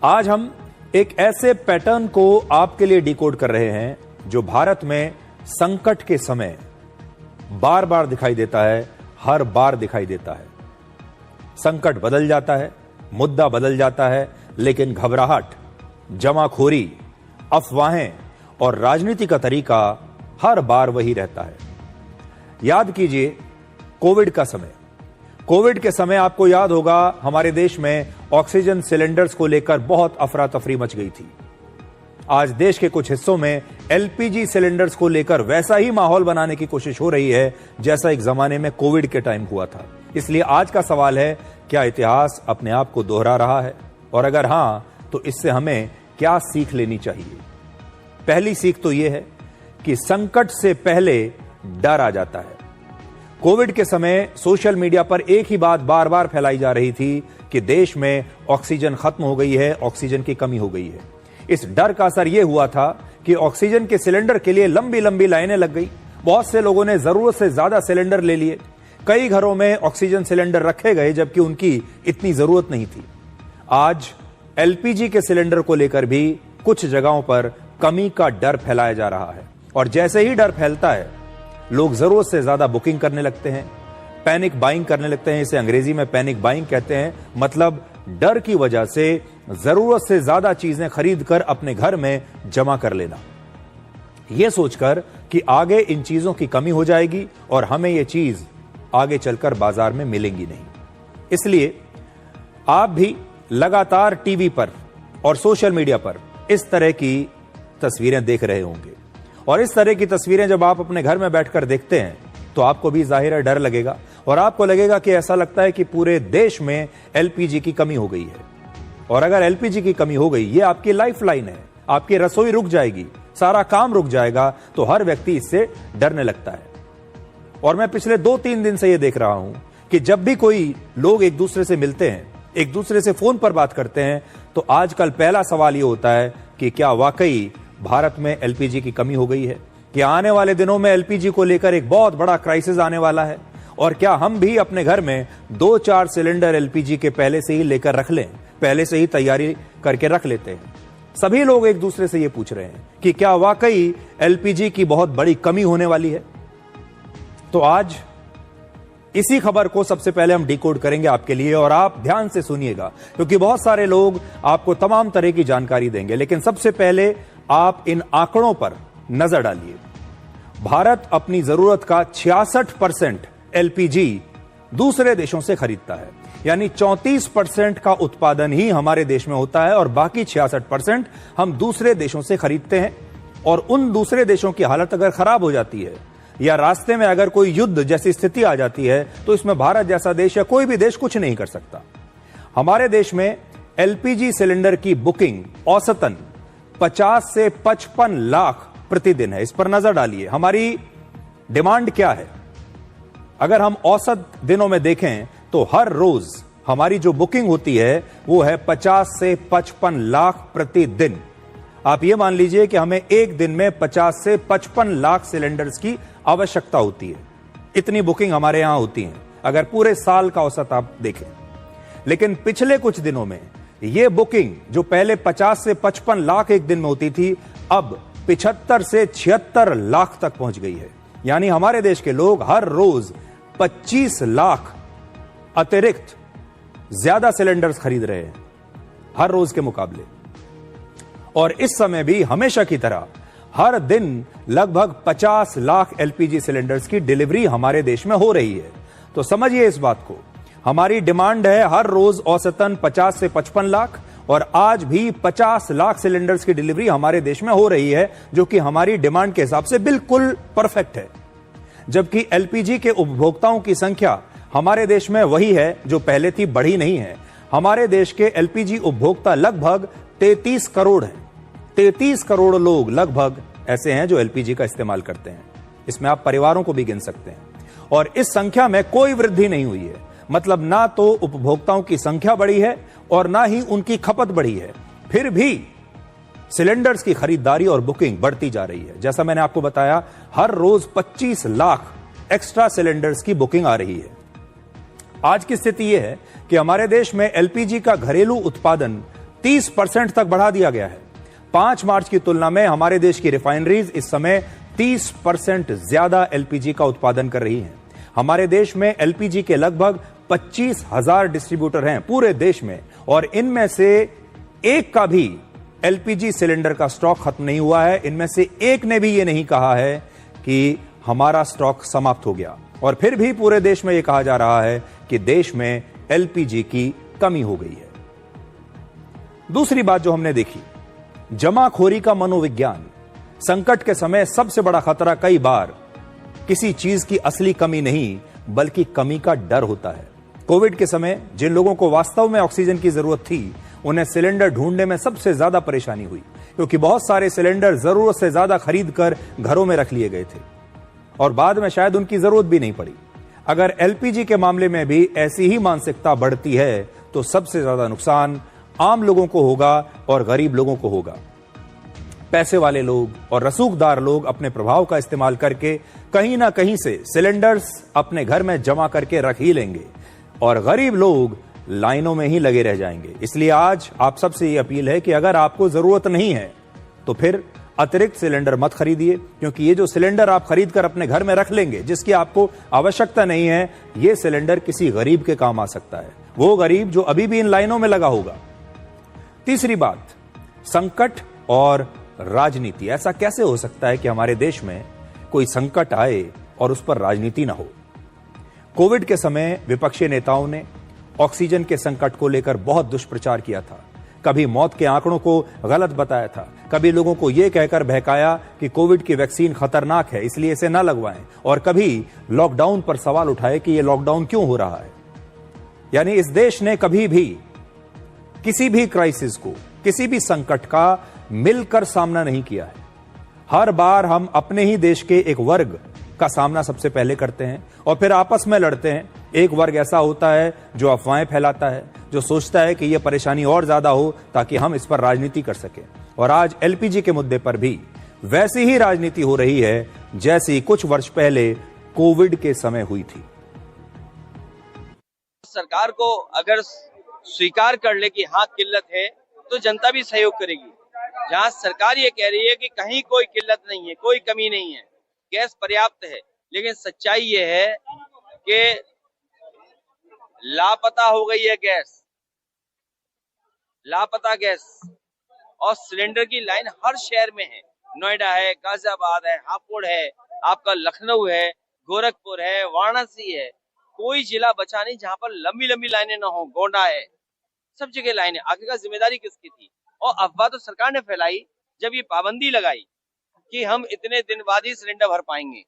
आज हम एक ऐसे पैटर्न को आपके लिए डिकोड कर रहे हैं जो भारत में संकट के समय बार बार दिखाई देता है, हर बार दिखाई देता है। संकट बदल जाता है, मुद्दा बदल जाता है, लेकिन घबराहट, जमाखोरी, अफवाहें और राजनीति का तरीका हर बार वही रहता है। याद कीजिए कोविड का समय। कोविड के समय आपको याद होगा हमारे देश में ऑक्सीजन सिलेंडर्स को लेकर बहुत अफरा तफरी मच गई थी। आज देश के कुछ हिस्सों में एलपीजी सिलेंडर्स को लेकर वैसा ही माहौल बनाने की कोशिश हो रही है जैसा एक जमाने में कोविड के टाइम हुआ था। इसलिए आज का सवाल है, क्या इतिहास अपने आप को दोहरा रहा है? और अगर हां, तो इससे हमें क्या सीख लेनी चाहिए? पहली सीख तो यह है कि संकट से पहले डर आ जाता है। कोविड के समय सोशल मीडिया पर एक ही बात बार बार फैलाई जा रही थी कि देश में ऑक्सीजन खत्म हो गई है, ऑक्सीजन की कमी हो गई है। इस डर का असर यह हुआ था कि ऑक्सीजन के सिलेंडर के लिए लंबी लंबी लाइनें लग गई। बहुत से लोगों ने जरूरत से ज्यादा सिलेंडर ले लिए। कई घरों में ऑक्सीजन सिलेंडर रखे गए जबकि उनकी इतनी जरूरत नहीं थी। आज एलपीजी के सिलेंडर को लेकर भी कुछ जगहों पर कमी का डर फैलाया जा रहा है। और जैसे ही डर फैलता है, लोग जरूरत से ज्यादा बुकिंग करने लगते हैं, पैनिक बाइंग करने लगते हैं। इसे अंग्रेजी में पैनिक बाइंग कहते हैं। मतलब डर की वजह से जरूरत से ज्यादा चीजें खरीद कर अपने घर में जमा कर लेना, यह सोचकर कि आगे इन चीजों की कमी हो जाएगी और हमें यह चीज आगे चलकर बाजार में मिलेंगी नहीं। इसलिए आप भी लगातार टीवी पर और सोशल मीडिया पर इस तरह की तस्वीरें देख रहे होंगे। और इस तरह की तस्वीरें जब आप अपने घर में बैठकर देखते हैं तो आपको भी जाहिर है डर लगेगा और आपको लगेगा कि ऐसा लगता है कि पूरे देश में एलपीजी की कमी हो गई है। और अगर एलपीजी की कमी हो गई, ये आपकी लाइफलाइन है, आपकी रसोई रुक जाएगी, सारा काम रुक जाएगा, तो हर व्यक्ति इससे डरने लगता है। और मैं पिछले 2-3 दिन से यह देख रहा हूं कि जब भी कोई लोग एक दूसरे से मिलते हैं, एक दूसरे से फोन पर बात करते हैं, तो आजकल पहला सवाल यह होता है कि क्या वाकई भारत में एलपीजी की कमी हो गई है? क्या आने वाले दिनों में एलपीजी को लेकर एक बहुत बड़ा क्राइसिस आने वाला है? और क्या हम भी अपने घर में 2-4 सिलेंडर एलपीजी के पहले से ही लेकर रख लें, पहले से ही तैयारी करके रख लेते हैं? सभी लोग एक दूसरे से यह पूछ रहे हैं कि क्या वाकई एलपीजी की बहुत बड़ी कमी होने वाली है? तो आज इसी खबर को सबसे पहले हम डिकोड करेंगे आपके लिए, और आप ध्यान से सुनिएगा क्योंकि बहुत सारे लोग आपको तमाम तरह की जानकारी देंगे। लेकिन सबसे पहले आप इन आंकड़ों पर नजर डालिए। भारत अपनी जरूरत का 66% एलपीजी दूसरे देशों से खरीदता है, यानी 34% का उत्पादन ही हमारे देश में होता है और बाकी 66% हम दूसरे देशों से खरीदते हैं। और उन दूसरे देशों की हालत अगर खराब हो जाती है या रास्ते में अगर कोई युद्ध जैसी स्थिति आ जाती है तो इसमें भारत जैसा देश या कोई भी देश कुछ नहीं कर सकता। हमारे देश में एलपीजी सिलेंडर की बुकिंग औसतन 50 से 55 लाख प्रतिदिन है। इस पर नजर डालिए, हमारी डिमांड क्या है? अगर हम औसत दिनों में देखें तो हर रोज हमारी जो बुकिंग होती है वो है 50 से 55 लाख प्रतिदिन। आप ये मान लीजिए कि हमें एक दिन में 50 से 55 लाख सिलेंडर्स की आवश्यकता होती है। इतनी बुकिंग हमारे यहां होती है अगर पूरे साल का औसत आप देखें। लेकिन पिछले कुछ दिनों में यह बुकिंग जो पहले 50 से 55 लाख एक दिन में होती थी, अब 75 से 76 लाख तक पहुंच गई है। यानी हमारे देश के लोग हर रोज 25 लाख अतिरिक्त ज्यादा सिलेंडर्स खरीद रहे हैं हर रोज के मुकाबले। और इस समय भी हमेशा की तरह हर दिन लगभग 50 लाख एलपीजी सिलेंडर्स की डिलीवरी हमारे देश में हो रही है। तो समझिए इस बात को, हमारी डिमांड है हर रोज औसतन 50 से 55 लाख, और आज भी 50 लाख सिलेंडर्स की डिलीवरी हमारे देश में हो रही है, जो कि हमारी डिमांड के हिसाब से बिल्कुल परफेक्ट है। जबकि एलपीजी के उपभोक्ताओं की संख्या हमारे देश में वही है जो पहले थी, बढ़ी नहीं है। हमारे देश के एलपीजी उपभोक्ता लगभग 33 करोड़ हैं। 33 करोड़ लोग लगभग ऐसे हैं जो एलपीजी का इस्तेमाल करते हैं। इसमें आप परिवारों को भी गिन सकते हैं। और इस संख्या में कोई वृद्धि नहीं हुई है। मतलब ना तो उपभोक्ताओं की संख्या बढ़ी है और ना ही उनकी खपत बढ़ी है। फिर भी सिलेंडर्स की खरीदारी और बुकिंग बढ़ती जा रही है। जैसा मैंने आपको बताया, हर रोज 25 लाख एक्स्ट्रा सिलेंडर्स की बुकिंग आ रही है। आज की स्थिति यह है कि हमारे देश में एलपीजी का घरेलू उत्पादन 30% तक बढ़ा दिया गया है। 5 मार्च की तुलना में हमारे देश की रिफाइनरीज इस समय 30% ज्यादा एलपीजी का उत्पादन कर रही हैं। हमारे देश में एलपीजी के लगभग 25,000 डिस्ट्रीब्यूटर हैं पूरे देश में, और इनमें से एक का भी एलपीजी सिलेंडर का स्टॉक खत्म नहीं हुआ है। इनमें से एक ने भी यह नहीं कहा है कि हमारा स्टॉक समाप्त हो गया, और फिर भी पूरे देश में यह कहा जा रहा है कि देश में एलपीजी की कमी हो गई है। दूसरी बात जो हमने देखी, जमाखोरी का मनोविज्ञान। संकट के समय सबसे बड़ा खतरा कई बार किसी चीज की असली कमी नहीं, बल्कि कमी का डर होता है। कोविड के समय जिन लोगों को वास्तव में ऑक्सीजन की जरूरत थी, उन्हें सिलेंडर ढूंढने में सबसे ज्यादा परेशानी हुई, क्योंकि बहुत सारे सिलेंडर जरूरत से ज्यादा खरीद कर घरों में रख लिए गए थे और बाद में शायद उनकी जरूरत भी नहीं पड़ी। अगर एलपीजी के मामले में भी ऐसी ही मानसिकता बढ़ती है तो सबसे ज्यादा नुकसान आम लोगों को होगा और गरीब लोगों को होगा। पैसे वाले लोग और रसूखदार लोग अपने प्रभाव का इस्तेमाल करके कहीं ना कहीं से सिलेंडर्स अपने घर में जमा करके रख ही लेंगे, और गरीब लोग लाइनों में ही लगे रह जाएंगे। इसलिए आज आप सबसे ये अपील है कि अगर आपको जरूरत नहीं है तो फिर अतिरिक्त सिलेंडर मत खरीदिए, क्योंकि ये जो सिलेंडर आप खरीद कर अपने घर में रख लेंगे, जिसकी आपको आवश्यकता नहीं है, ये सिलेंडर किसी गरीब के काम आ सकता है, वो गरीब जो अभी भी इन लाइनों में लगा होगा। तीसरी बात, संकट और राजनीति। ऐसा कैसे हो सकता है कि हमारे देश में कोई संकट आए और उस पर राजनीति ना हो? कोविड के समय विपक्षी नेताओं ने ऑक्सीजन के संकट को लेकर बहुत दुष्प्रचार किया था। कभी मौत के आंकड़ों को गलत बताया था, कभी लोगों को यह कहकर बहकाया कि कोविड की वैक्सीन खतरनाक है इसलिए इसे ना लगवाएं, और कभी लॉकडाउन पर सवाल उठाए कि यह लॉकडाउन क्यों हो रहा है। यानी इस देश ने कभी भी किसी भी क्राइसिस को, किसी भी संकट का मिलकर सामना नहीं किया है। हर बार हम अपने ही देश के एक वर्ग का सामना सबसे पहले करते हैं और फिर आपस में लड़ते हैं। एक वर्ग ऐसा होता है जो अफवाहें फैलाता है, जो सोचता है कि यह परेशानी और ज्यादा हो ताकि हम इस पर राजनीति कर सकें। और आज एलपीजी के मुद्दे पर भी वैसी ही राजनीति हो रही है जैसी कुछ वर्ष पहले कोविड के समय हुई थी। सरकार को अगर स्वीकार कर ले कि हाँ किल्लत है, तो जनता भी सहयोग करेगी। जहाँ सरकार ये कह रही है कि कहीं कोई किल्लत नहीं है, कोई कमी नहीं है, गैस पर्याप्त है, लेकिन सच्चाई ये है कि लापता हो गई है गैस, लापता गैस, और सिलेंडर की लाइन हर शहर में है। नोएडा है, गाजियाबाद है, हापुड़ है, आपका लखनऊ है, गोरखपुर है, वाराणसी है, कोई जिला बचा नहीं जहां पर लंबी लंबी लाइनें ना हो। गोंडा है, सब जगह लाइनें। आखिरकार जिम्मेदारी किसकी थी? और अफवाह तो सरकार ने फैलाई जब ये पाबंदी लगाई कि हम इतने दिन बाद ही सिलेंडर भर पाएंगे।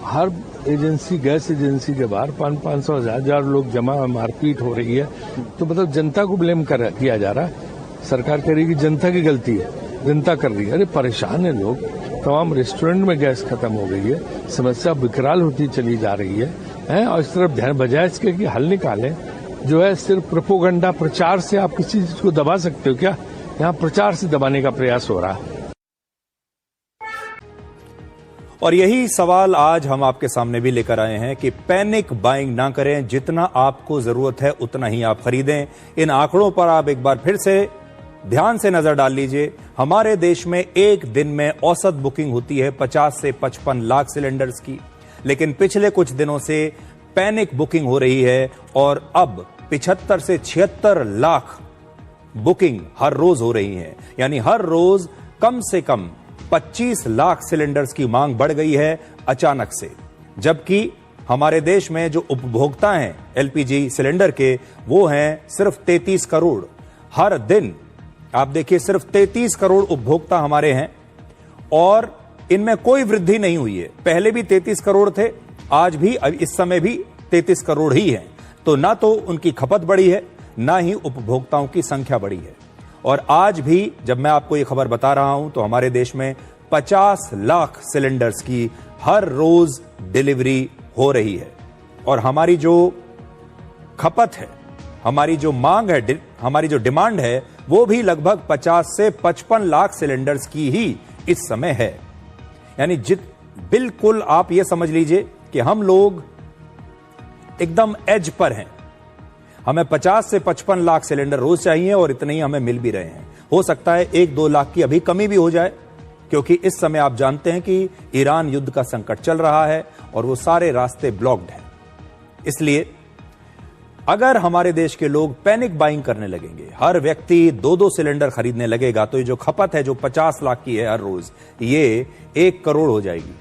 हर एजेंसी, गैस एजेंसी के बाहर 500 हजार लोग जमा, मारपीट हो रही है, तो मतलब जनता को ब्लेम किया जा रहा है। सरकार कह रही है कि जनता की गलती है, जनता कर रही है। अरे परेशान है लोग, तमाम रेस्टोरेंट में गैस खत्म हो गई है, समस्या विकराल होती चली जा रही है। और इस तरफ ध्यान, बजाय इसके कि हल निकालें, जो है सिर्फ प्रोपोगंडा, प्रचार से आप किसी चीज को दबा सकते हो क्या? यहाँ प्रचार से दबाने का प्रयास हो रहा है। और यही सवाल आज हम आपके सामने भी लेकर आए हैं कि पैनिक बाइंग ना करें, जितना आपको जरूरत है उतना ही आप खरीदें। इन आंकड़ों पर आप एक बार फिर से ध्यान से नजर डाल लीजिए। हमारे देश में एक दिन में औसत बुकिंग होती है 50 से 55 लाख सिलेंडर्स की, लेकिन पिछले कुछ दिनों से पैनिक बुकिंग हो रही है और अब 75 से 76 लाख बुकिंग हर रोज हो रही है। यानी हर रोज कम से कम 25 लाख सिलेंडर्स की मांग बढ़ गई है अचानक से, जबकि हमारे देश में जो उपभोक्ता हैं एलपीजी सिलेंडर के, वो हैं सिर्फ 33 करोड़। हर दिन आप देखिए सिर्फ 33 करोड़ उपभोक्ता हमारे हैं और इनमें कोई वृद्धि नहीं हुई है। पहले भी 33 करोड़ थे, आज भी, इस समय भी 33 करोड़ ही हैं। तो ना तो उनकी खपत बढ़ी है, ना ही उपभोक्ताओं की संख्या बढ़ी है। और आज भी जब मैं आपको ये खबर बता रहा हूं तो हमारे देश में 50 लाख सिलेंडर्स की हर रोज डिलीवरी हो रही है। और हमारी जो खपत है, हमारी जो मांग है, हमारी जो डिमांड है, वो भी लगभग 50 से 55 लाख सिलेंडर्स की ही इस समय है। यानी बिल्कुल आप ये समझ लीजिए कि हम लोग एकदम एज पर हैं। हमें 50 से 55 लाख सिलेंडर रोज चाहिए और इतने ही हमें मिल भी रहे हैं। हो सकता है 1-2 लाख की अभी कमी भी हो जाए, क्योंकि इस समय आप जानते हैं कि ईरान युद्ध का संकट चल रहा है और वो सारे रास्ते ब्लॉक्ड हैं। इसलिए अगर हमारे देश के लोग पैनिक बाइंग करने लगेंगे, हर व्यक्ति 2-2 सिलेंडर खरीदने लगेगा, तो ये जो खपत है जो 50 लाख की है हर रोज, ये 1 करोड़ हो जाएगी।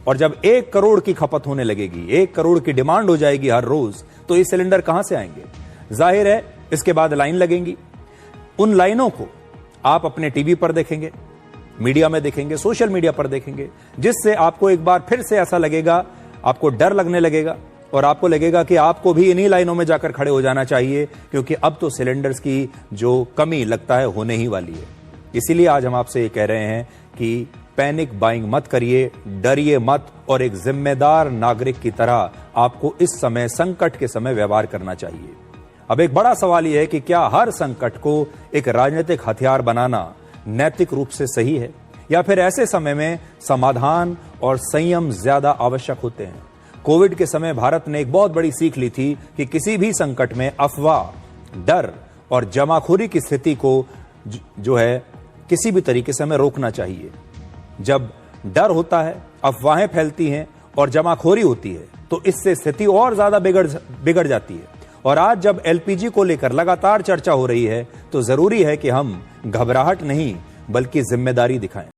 और जब 1 करोड़ की खपत होने लगेगी, 1 करोड़ की डिमांड हो जाएगी हर रोज, तो ये सिलेंडर कहां से आएंगे? जाहिर है इसके बाद लाइन लगेंगी। उन लाइनों को आप अपने टीवी पर देखेंगे, मीडिया में देखेंगे, सोशल मीडिया पर देखेंगे, जिससे आपको एक बार फिर से ऐसा लगेगा, आपको डर लगने लगेगा और आपको लगेगा कि आपको भी इन्हीं लाइनों में जाकर खड़े हो जाना चाहिए, क्योंकि अब तो सिलेंडर्स की जो कमी लगता है होने ही वाली है। इसीलिए आज हम आपसे ये कह रहे हैं कि पैनिक बाइंग मत करिए, डरिए मत, और एक जिम्मेदार नागरिक की तरह आपको इस समय, संकट के समय व्यवहार करना चाहिए। अब एक बड़ा सवाल यह है कि क्या हर संकट को एक राजनीतिक हथियार बनाना नैतिक रूप से सही है, या फिर ऐसे समय में समाधान और संयम ज्यादा आवश्यक होते हैं? कोविड के समय भारत ने एक बहुत बड़ी सीख ली थी कि किसी भी संकट में अफवाह, डर और जमाखोरी की स्थिति को जो है किसी भी तरीके से हमें रोकना चाहिए। जब डर होता है, अफवाहें फैलती हैं और जमाखोरी होती है, तो इससे स्थिति और ज्यादा बिगड़ जाती है। और आज जब एलपीजी को लेकर लगातार चर्चा हो रही है, तो जरूरी है कि हम घबराहट नहीं बल्कि जिम्मेदारी दिखाएं।